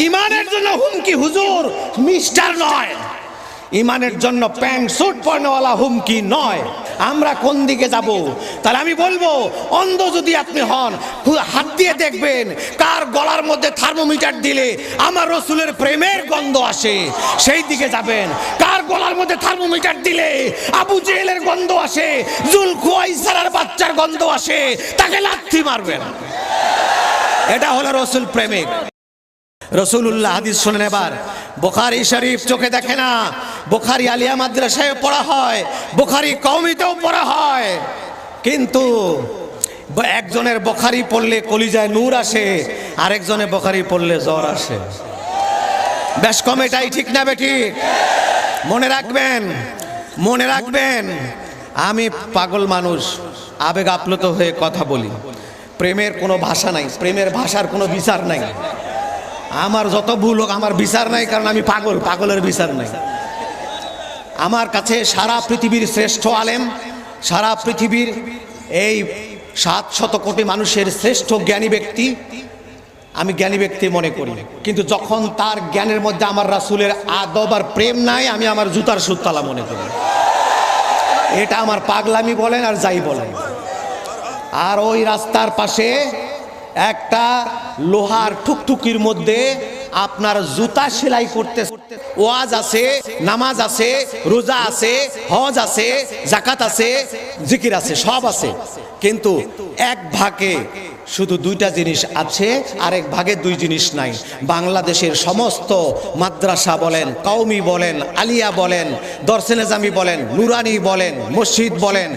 ইমানের জন্য হুমকি হুজুর মিস্টার নয়, ইমানের জন্য প্যান্ট স্যুট পরনেওয়ালা হুমকি নয়। আমরা কোন দিকে যাব? তাহলে আমি বলবো, অন্ধ যদি আপনি হন, হাত দিয়ে দেখবেন কার গলার মধ্যে থার্মোমিটার দিলে আমার রসুলের প্রেমের গন্ধ আসে, সেই দিকে যাবেন। কার গলার মধ্যে থার্মোমিটার দিলে আবু জেহেলের গন্ধ আসে, জুলখুয়াইসারার বাচ্চার গন্ধ আসে, তাকে লাথি মারবেন। এটা হলো রসুল প্রেমিক। রসুলুল্লাহ হাদিস শুনেন এবার। বুখারী শরীফ চোখে দেখে না, বুখারী আলিয়া মাদ্রাসায় পড়া হয়, বুখারী কওমিতেও পড়া হয়, কিন্তু একজনের বুখারী পড়লে কলিজায় নূর আসে, আরেকজনের বুখারী পড়লে জ্বর আসে। বেশ কম, এটাই ঠিক না বেঠিক? মনে রাখবেন, মনে রাখবেন, আমি পাগল মানুষ, আবেগ আপ্লুত হয়ে কথা বলি। প্রেমের কোনো ভাষা নাই, প্রেমের ভাষার কোনো বিচার নাই। আমার যত ভুল হোক, আমার বিচার নাই, কারণ আমি পাগল, পাগলের বিচার নাই। আমার কাছে সারা পৃথিবীর শ্রেষ্ঠ আলেম, সারা পৃথিবীর এই 700 কোটি মানুষের শ্রেষ্ঠ জ্ঞানী ব্যক্তি আমি জ্ঞানী ব্যক্তি মনে করি, কিন্তু যখন তার জ্ঞানের মধ্যে আমার রাসূলের আদব আর প্রেম নাই, আমি আমার জুতার সুতলা মনে করি। এটা আমার পাগলামি বলেন আর যাই বলেন। আর ওই রাস্তার পাশে একটা লোহার টুকটুকির মধ্যে আপনার জুতা সেলাই করতে ওয়াজ আছে, নামাজ আছে, রোজা আছে, হজ আছে, যাকাত আছে, জিকির আছে, সব আছে, কিন্তু এক ভাগে শুধু দুইটা জিনিস আছে, আরেক ভাগে দুই জিনিস নাই। বাংলাদেশের সমস্ত মাদ্রাসা বলেন, কওমি বলেন, আলিয়া বলেন, দরসে নিজামি বলেন, নুরানি বলেন, মসজিদ বলেন,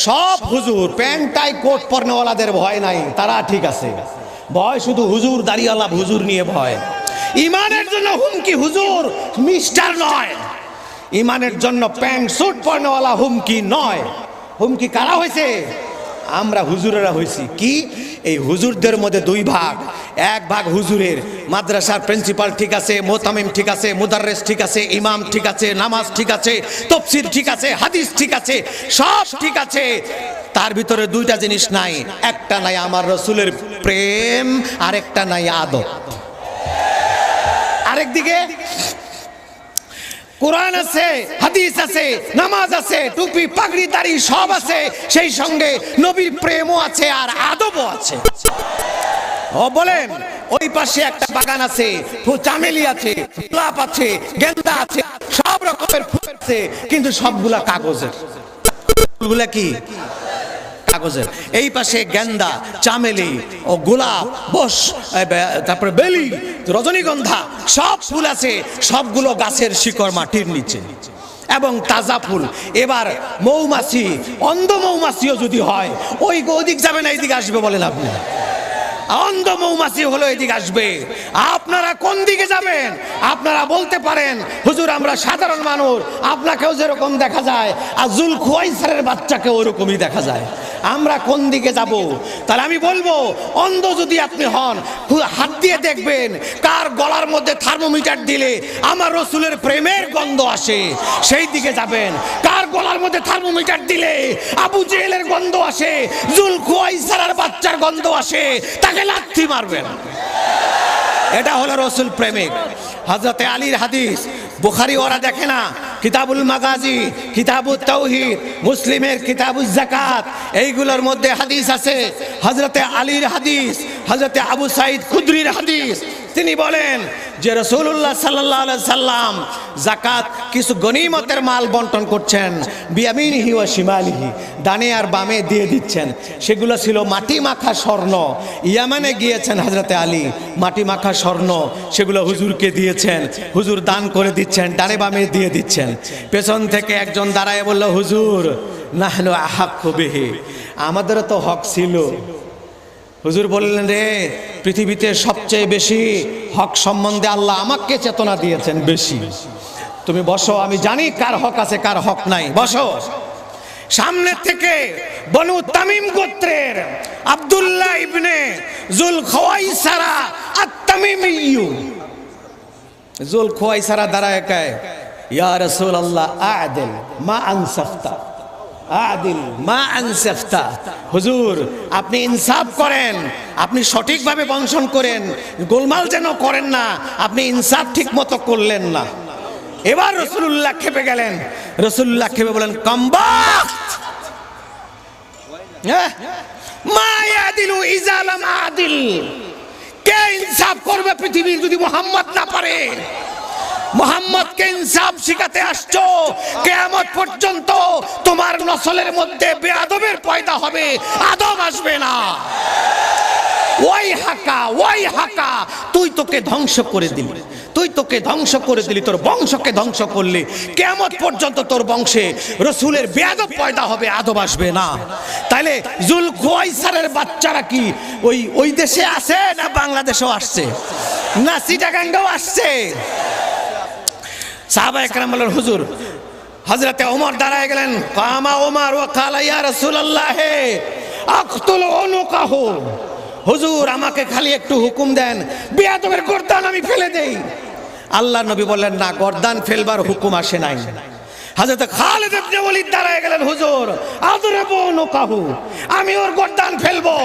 সব হুজুর প্যান্ট টাই কোট পরনেওয়ালাদের ভয় নাই, তারা ঠিক আছে। ভয় শুধু হুজুর দাড়িওয়ালা হুজুর নিয়ে ভয়। ইমানের জন্য হুমকি হুজুর মিস্টার নয়, ইমানের জন্য প্যান্ট স্যুট পরনেওয়ালা হুমকি নয়। হুমকি কারা হয়েছে? আমরা হুজুরেরা হয়েছি। কি? এই হুজুরদের মধ্যে দুই ভাগ। এক ভাগ হুজুরের, মাদ্রাসার প্রিন্সিপাল ঠিক আছে, মোতামিম ঠিক আছে, মুদাররিস ঠিক আছে, ইমাম ঠিক আছে, নামাজ ঠিক আছে, তাফসীর ঠিক আছে, হাদিস ঠিক আছে, সব ঠিক আছে। তার ভিতরে দুইটা জিনিস নাই, একটা নাই আমার রাসূলের প্রেম, আরেকটা নাই আদব। আরেকদিকে কোরআন আছে, হাদিস আছে, নামাজ আছে, টুপি পাগড়ি দাড়ি সব আছে, সেই সঙ্গে নবীর প্রেমও আছে আর আদবও আছে। ও বলেন, ওই পাশে একটা বাগান আছে, চামেলি আছে, গোলাপ আছে, গেন্দা আছে, সব রকমের ফুল আছে, কিন্তু সবগুলা কাগজের। ফুলগুলা কি? কাগজের। এই পাশে গেন্দা, চামেলি ও গোলাপ, বস, তারপরে বেলি, রজনীগন্ধা, সব ফুল আছে, সবগুলো গাছের শিকড় মাটির নিচে এবং তাজা ফুল। এবার মৌমাছি, অন্ধ মৌমাছিও যদি হয়, ওই ওদিক যাবে না, এইদিকে আসবে বলেন আপনি? অন্ধ মৌমাছি হলো এদিকে আসবে। আপনারা কোন দিকে যাবেন? আপনারা বলতে পারেন, হুজুর আমরা সাধারণ মানুষ, আপনাকেও যেরকম দেখা যায় আর জুলখুয়াইসারের বাচ্চাকে ওরকমই দেখা যায়। আমরা কোন দিকে যাব? তাহলে আমি বলবো, অন্ধ যদি আপনি হন, হাত দিয়ে দেখবেন কার গলার মধ্যে থার্মোমিটার দিলে আমার রসুলের প্রেমের গন্ধ আসে, সেই দিকে যাবেন। কার গলার মধ্যে থার্মোমিটার দিলে আবু জেহেলের গন্ধ আসে, জুলখুয়াইসারার বাচ্চার গন্ধ আসে, তাকে লাথি মারবেন। এটা হলো রসুল প্রেমিক। হযরতে আলীর হাদিস, বুখারী ওরা দেখে না, কিতাবুল মাগাজি, কিতাবুত তাওহীদ, মুসলিমের কিতাবুজ যাকাত, এইগুলোর মধ্যে হাদিস আছে। হযরতে আলীর হাদিস, হযরতে আবু সাঈদ খুদরির হাদিস, তিনি বলেন যে রাসূলুল্লাহ সাল্লাল্লাহু আলাইহি সাল্লাম যাকাত কিছু গনিমতের মাল বন্টন করছেন, বিয়ামিনিহি ওয়া শিমালিহি, ডানে আর বামে দিয়ে দিচ্ছেন। সেগুলো ছিল মাটি মাখা স্বর্ণ। ইয়ামানে গিয়েছেন হযরতে আলী, মাটি মাখা স্বর্ণ সেগুলো হুজুরকে দিয়েছেন, হুজুর দান করে দিচ্ছেন, ডানে বামে দিয়ে দিচ্ছেন। পেছন থেকে একজন দাঁড়ায় বলল, হুজুর নাহনু আহাক্কু বিহি, আমাদেরও তো হক ছিল। হুজুর বললেন, রে পৃথিবীতে সবচেয়ে বেশি হক সম্বন্ধে আল্লাহ আমাকে চেতনা দিয়েছেন বেশি। তুমি বসো, আমি জানি কার হক আছে কার হক নাই, বসো। সামনে থেকে বনু তামিম গোত্রের আব্দুল্লাহ ইবনে জুলখুয়াইসারা আত-তামিমিয়্যু, জুলখুয়াইসারা দাঁড়ায় কয়, ইয়া রাসূলুল্লাহ আ'দিল মা আনসাফতা, আদিল মা আনসাফতা। হুজুর আপনি ইনসাফ করেন, আপনি সঠিকভাবে বঞ্চন করেন, গোলমাল যেন করেন না, আপনি ইনসাফ ঠিক মতো করলেন না। এবার রাসূলুল্লাহ খেপে গেলেন। রাসূলুল্লাহ খেপে বলেন, কমবাক্ত মা ইয়াদিলু ইযা লাম আদিল। কে ইনসাফ করবে পৃথিবীর যদি মুহাম্মদ না পারে? মুহাম্মদকে ইনসাফ শিখাতে আসছো, কিয়ামত পর্যন্ত তোমার নসলের মধ্যে বেয়াদবের পয়দা হবে, আদব আসবে না। ওই হাকা, তুই তোকে ধ্বংস করে দিলি, তোর বংশকে ধ্বংস করলি। কিয়ামত পর্যন্ত তোর বংশে রাসূলের বেয়াদব পয়দা হবে, আদব আসবে না। তাইলে জুলখুয়াইসারের বাচ্চারা কি ওই দেশে আছে না বাংলাদেশেও আসছে না চিটাগাঙ্গেও আসছে? সাহাবায়ে কেরাম বললেন, হুজুর, হযরতে ওমর দাঁড়ায় গেলেন। কামা ওমর ওয়া কালা ইয়া রাসূলুল্লাহ আকতুল উনুকাহু। হুজুর আমাকে খালি একটু হুকুম দেন, বেয়াদবের গর্দান আমি ফেলে দেই। আল্লাহর নবী বললেন, না, গর্দান ফেলবার হুকুম আসে নাই। হযরত খালিদ ইবনে ওয়ালিদ দাঁড়ায় গেলেন, হুজুর আদরিবু উনুকাহু, আমি ওর গর্দান ফেলবো।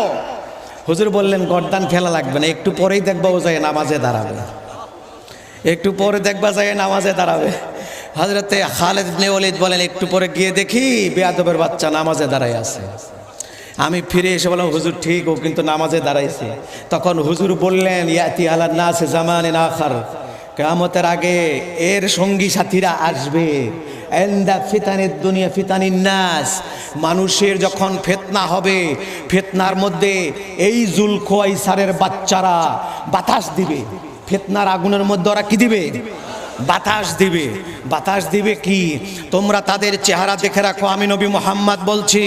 হুজুর বললেন, গর্দান ফেলা লাগবে না, একটু পরেই দেখবা ও যায় নামাজে দাঁড়াবে, একটু পরে দেখবা যায় নামাজে দাঁড়াবে। হযরতে খালিদ ইবনে ওয়ালিদ বলেন, একটু পরে গিয়ে দেখি বেয়াদবের বাচ্চা নামাজে দাঁড়ায় আছে। আমি ফিরে এসে বললাম, হুজুর ঠিক, ও কিন্তু নামাজে দাঁড়াইছে। তখন হুজুর বললেন, ইয়াতি আলান নাস জামানিন আখার, কিয়ামতের আগে এর সঙ্গী সাথীরা আসবে। এন্দা ফিতানিদ দুনিয়া ফিতানিন নাস, মানুষের যখন ফিতনা হবে, ফিতনার মধ্যে এই জুলখুয়াইসারের বাচ্চারা বাতাস দিবে। ফিতনার আগুনের মধ্যে ওরা কি দিবে? বাতাস দিবে। বাতাস দিবে কি? তোমরা তাদের চেহারা দেখে রাখো, আমি নবী মুহাম্মদ বলছি।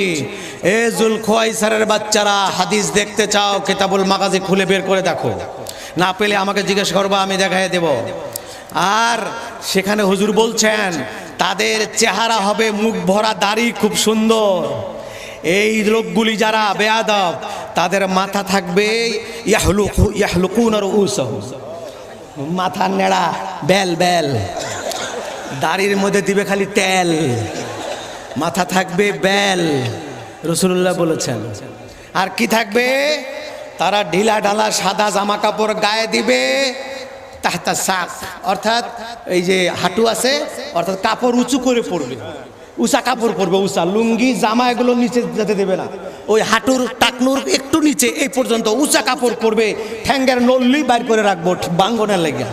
এ জুলখুয়াইসারের বাচ্চারা, হাদিস দেখতে চাও, কিতাবুল মাগাজি খুলে বের করে দেখো, না পেলে আমাকে জিজ্ঞেস করবা, আমি দেখাই দেব। আর সেখানে হুজুর বলছেন তাদের চেহারা হবে মুখ ভরা দাড়ি, খুব সুন্দর। এই লোকগুলি যারা বেয়াদব, তাদের মাথা থাকবে ইয়াহলুকুনা রুউসাহুম, মাথা নেড়া, বেল, দাড়ির মধ্যে দিবে খালি তেল, মাথা থাকবে বেল, রাসূলুল্লাহ বলেছেন। আর কি থাকবে? তারা ঢিলা ঢালা সাদা জামা কাপড় গায়ে দিবে, তাহতা সাক, অর্থাৎ এই যে হাঁটু আছে, অর্থাৎ কাপড় উঁচু করে পড়বে, উঁচা কাপড় পরবে, উঁচা লুঙ্গি জামা এগুলো নিচে যেতে দেবে না, ওই হাঁটুর টাকনুর একটু নিচে এই পর্যন্ত উঁচা কাপড় পরবে। ঠ্যাঙ্গের নল্লি বাইর করে রাখবো ভাঙ্গনের লেগে,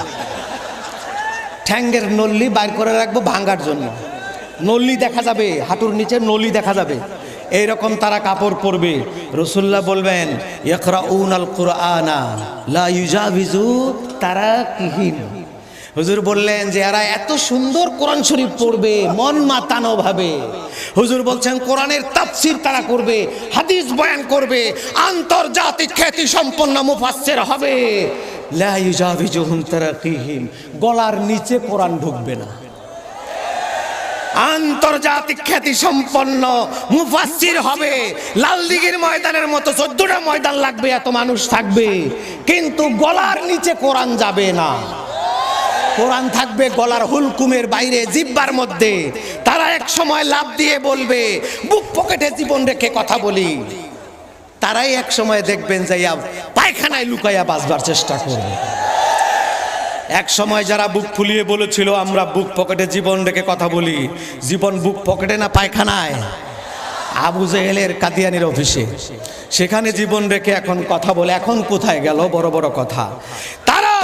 ঠ্যাঙ্গের নল্লি বাইর করে রাখবো ভাঙ্গার জন্য। নল্লি দেখা যাবে, হাঁটুর নিচে নল্লি দেখা যাবে, এইরকম তারা কাপড় পরবে। রাসূলুল্লাহ বলবেন, ইয়াকরাউনাল কুরআনা লা ইউজাবিজু তারাকিহিম। হুজুর বললেন যে এরা এত সুন্দর কোরআন শরীফ পড়বে মন মাতানো ভাবে। হুজুর বলছেন কোরআনের তাফসীর তারা করবে, হাদিস বয়ান করবে, আন্তর্জাতিক খ্যাতি সম্পন্ন মুফাসসির হবে। লা ইউজাবিজুহুম তারাকিহিম, গলার নিচে কোরআন ঢুকবে না। আন্তর্জাতিক খ্যাতি সম্পন্ন মুফাসসির হবে, লালদিঘির ময়দানের মতো 14টা ময়দান লাগবে, এত মানুষ থাকবে, কিন্তু গলার নিচে কোরআন যাবে না। কোরআন থাকবে গলার হুলকুমের বাইরে, জিহ্বার মধ্যে। তারা এক সময় লাভ দিয়ে বলবে, বুক পকেটে জীবন রেখে কথা বলি। তারাই এক সময় দেখবেন যাইয়া পায়খানায় লুকাইয়া বাঁচবার চেষ্টা করবে। এক সময় যারা বুক ফুলিয়ে বলেছিল আমরা বুক পকেটে জীবন রেখে কথা বলি, জীবন বুক পকেটে না পায়খানায়? আবু জেহেলের কাদিয়ানির অফিসে, সেখানে জীবন রেখে এখন কথা বলে। এখন কোথায় গেল বড় বড় কথা? তারা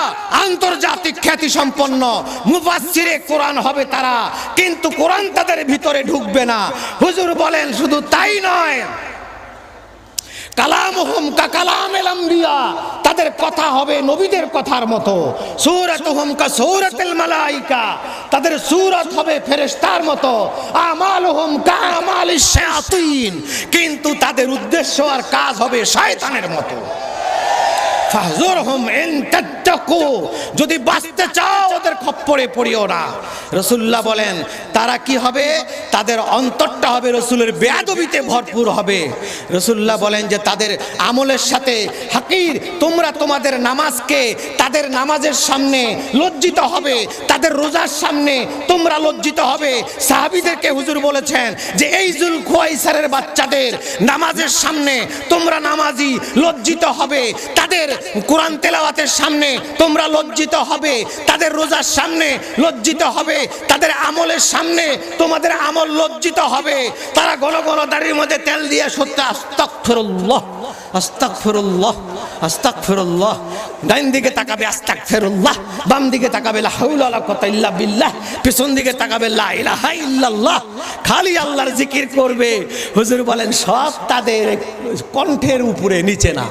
আন্তর্জাতিক খ্যাতি সম্পন্ন মুফাসসিরে কোরআন হবে তারা, কিন্তু কোরআন তাদের ভিতরে ঢুকবে না। হুজুর বলেন শুধু তাই নয়, কালামুহুম কাকালামিল আম্বিয়া, তাদের কথা হবে নবীদের কথার মতো। সূরাতুহুম কাসূরাতিল মালায়েকা, তাদের সূরত হবে ফেরেশতার মতো। আমালুহুম কামালিশ শায়াতিন, কিন্তু তাদের উদ্দেশ্য আর কাজ হবে শয়তানের মতো। ফাহজুরহুম ইন তাত্তাকু, যদি বাঁচতে চাও ওদের খপ্পরে পড়িও না। রাসূলুল্লাহ বলেন তারা কি হবে, তাদের অন্তরটা হবে রাসূলের বেয়াদবিতে ভরপুর হবে। রাসূলুল্লাহ বলেন যে তাদের আমলের সাথে হাকির, তোমরা তোমাদের নামাজকে তাদের নামাজের সামনে লজ্জিত হবে, তাদের রোজার সামনে তোমরা লজ্জিত হবে। সাহাবীদেরকে হুজুর বলেছেন যে এই জুলখুয়াইসারের বাচ্চাদের নামাজের সামনে তোমরা নামাজি লজ্জিত হবে, তাদের কোরআন তেলাওয়াতের সামনে তোমরা লজ্জিত হবে, তাদের রোজার সামনে লজ্জিত হবে, তাদের আমলের সামনে তোমাদের আমল লজ্জিত হবে। তারা ঘন ঘন দাড়ির মধ্যে তেল দিয়ে সত্য আস্তাগফিরুল্লাহ আস্তাগফিরুল্লাহ আস্তাগফিরুল্লাহ, ডাইন দিকে তাকাবে আস্তাগফিরুল্লাহ, বাম দিকে তাকাবে লা হাওলা ওয়ালা কুওয়াতা ইল্লা বিল্লাহ, পিছন দিকে তাকাবে লা ইলাহা ইল্লাল্লাহ, খালি আল্লাহর জিকির করবে। হুজুর বলেন সব তাদের কণ্ঠের উপরে, নিচে না।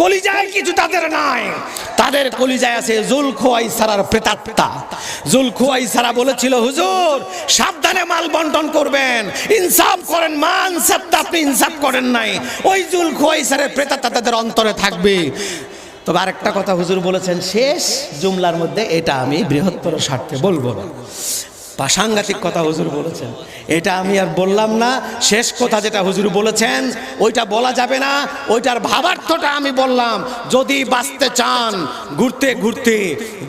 কলিজায় কিছু তাদের নাই, তাদের কলিজায় আছে জুলখুয়াইসারার প্রেতাত্মা। জুলখুয়াইসারা বলেছিল হুজুর সাবধানে মাল বন্টন করবেন, ইনসাফ করেন, মান সত্তা আপনি ইনসাফ করেন নাই, ওই জুলখুয়াইসারের প্রেতাত্মা তাদের অন্তরে থাকবে। তবে আরেকটা কথা হুজুর বলেছেন শেষ জুমলার মধ্যে, এটা আমি বৃহত্তর স্বার্থে বলবো না, সাংঘাতিক কথা হুজুর বলেছেন, এটা আমি আর বললাম না। শেষ কথা যেটা হুজুর বলেছেন ওইটা বলা যাবে না, ওইটার ভাবার্থটা আমি বললাম। যদি বাঁচতে চান ঘুরতে ঘুরতে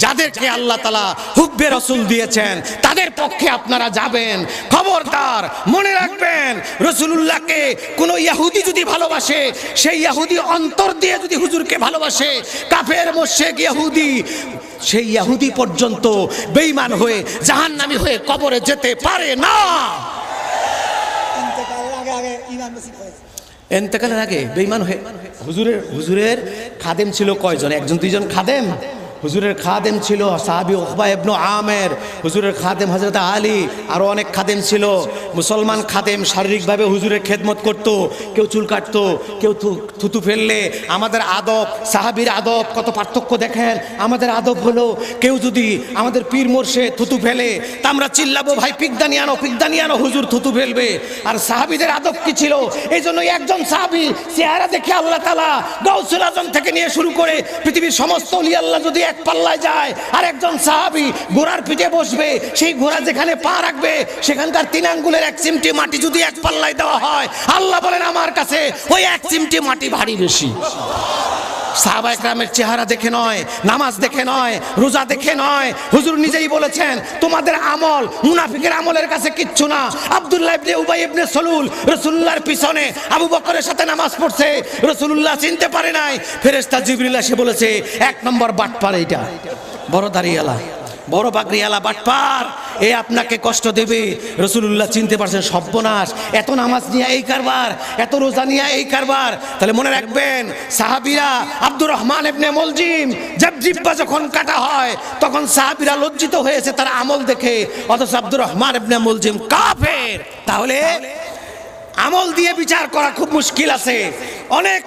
যাদেরকে আল্লাহ তাআলা হুব্বে রাসূল দিয়েছেন তাদের পক্ষে আপনারা যাবেন। খবরদার মনে রাখবেন, রাসূলুল্লাহকে কোনো ইহুদি যদি ভালোবাসে, সেই ইহুদি অন্তর দিয়ে যদি হুজুরকে ভালোবাসে, কাফের মুশরিক ইহুদি, সেই ইহুদি পর্যন্ত বেঈমান হয়ে জাহান্নামী হয়ে কবরে যেতে পারে না। ইন্তেকালের আগে বেঈমান হয়ে হুজুরের খাদেম ছিল কয়জন? একজন দুইজন খাদেম। হুজুরের খাদেম ছিল সাহাবী উকবা ইবনে আমের, হুজুরের খাদেম হযরত আলী, আরো অনেক খাদেম ছিল। মুসলমান খাদেম শারীরিকভাবে হুজুরের খেদমত করত, কেউ চুল কাটতো, কেউ থুতু ফেললে। আমাদের আদব সাহাবীর আদব কত পার্থক্য দেখেন। আমাদের আদব হলো কেউ যদি আমাদের পীর মোর্শেদ থুতু ফেলে তা আমরা চিল্লাবো ভাই পিকদানি আনো, পিকদানি আনো, হুজুর থুতু ফেলবে। আর সাহাবীদের আদব কি ছিল? এই জন্য একজন সাহাবী চেহারা দেখে আল্লাহ তাআলা গাউসুল আজম থেকে নিয়ে শুরু করে পৃথিবীর সমস্ত ওলি আল্লাহ যদি এক পাল্লায় যায়, আর একজন সাহাবী ঘোড়ার পিঠে বসবে, সেই ঘোড়া যেখানে পা রাখবে সেখানকার 3 আঙ্গুলের 1 চিমটি মাটি যদি এক পাল্লায় দেওয়া হয়, আল্লাহ বলেন আমার কাছে ওই 1 চিমটি মাটি ভারী বেশি। সাহাবা একরামের চেহারা দেখে নয়, নামাজ দেখে নয়, রোজা দেখে নয়। হুজুর নিজেই বলেছেন তোমাদের আমল মুনাফিকের আমলের কাছে কিচ্ছু না। আব্দুল্লাহ ইবনে উবাই ইবনে সলুল রাসূলুল্লাহর পিছনে আবু বকরের সাথে নামাজ পড়ছে, রাসূলুল্লাহ চিনতে পারে নাই। ফেরেশতা জিবরিল এসে বলেছে 1 নম্বর বাটপার, এইটা বড় দাড়িওয়ালা, বড় পাগড়িওয়ালা বাটপার, এ আপনাকে কষ্ট দেবে। রাসূলুল্লাহ চিনতে পারছেন সর্বনাশ, এত নামাজ নিয়ে এই কারবার, এত রোজা নিয়ে এই কারবার। তাহলে মনে রাখবেন সাহাবীরা আব্দুর রহমান ইবনে মুলজিম জিহ্বা যখন কাটা হয় তখন সাহাবীরা লজ্জিত হয়েছে তার আমল দেখে, অথচ আব্দুর রহমান ইবনে মুলজিম কাফের। তাহলে আমল দিয়ে বিচার করা খুব মুশকিল আছে। অনেক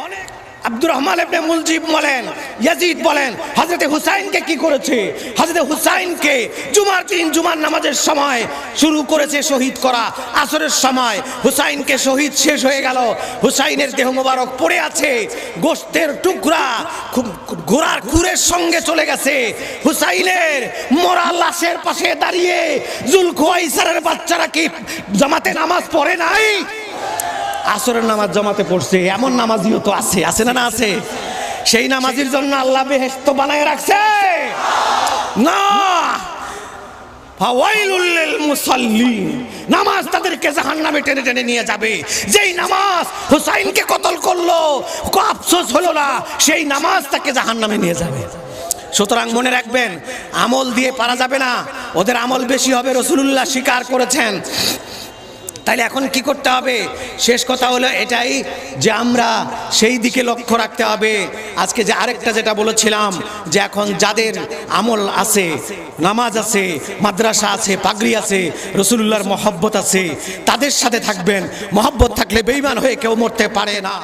আব্দুর রহমান ইবনে মুলজিম বলেন, ইয়াজিদ বলেন হযরত হুসাইনকে কি করেছে? হযরত হুসাইনকে জুমার দিন জুমার নামাজের সময় শুরু করেছে শহীদ করা, আসরের সময় হুসাইনকে শহীদ শেষ হয়ে গেল। হুসাইনের দেহ মোবারক পড়ে আছে, গোশতের টুকরা ঘোড়ার খুরের সঙ্গে চলে গেছে। হুসাইনের মরা লাশের পাশে দাঁড়িয়ে জুলখুয়াইসারের বাচ্চারা কি জামাতে নামাজ পড়ে নাই? আসরের নামাজ জামাতে পড়ছে। এমন নামাজিও তো আছে, আছে না? না আছে। সেই নামাজির জন্য আল্লাহ বেহেশত বানায় রাখছে না। ফাওয়াইলুল লিল মুসাল্লিন, নামাজ তাদেরকে জাহান্নামে টেনে টেনে নিয়ে যাবে। যেই নামাজ হুসাইনকে কতল করলো, আফসোস হলো না, সেই নামাজ তাকে জাহান্নামে নিয়ে যাবে। সুতরাং মনে রাখবেন আমল দিয়ে পারা যাবে না, ওদের আমল বেশি হবে, রাসূলুল্লাহ স্বীকার করেছেন। তাইলে এখন কি করতে হবে? শেষ কথা হলো এটাই যে আমরা সেই দিকে লক্ষ্য রাখতে হবে। আজকে যে আরেকটা যেটা বলেছিলাম যে এখন যাদের আমল আছে, নামাজ আছে, মাদ্রাসা আছে, পাগড়ি আছে, রাসূলুল্লাহর মহব্বত আছে, তাদের সাথে থাকবেন। মহব্বত থাকলে বেঈমান হয়ে কেউ মরতে পারে না।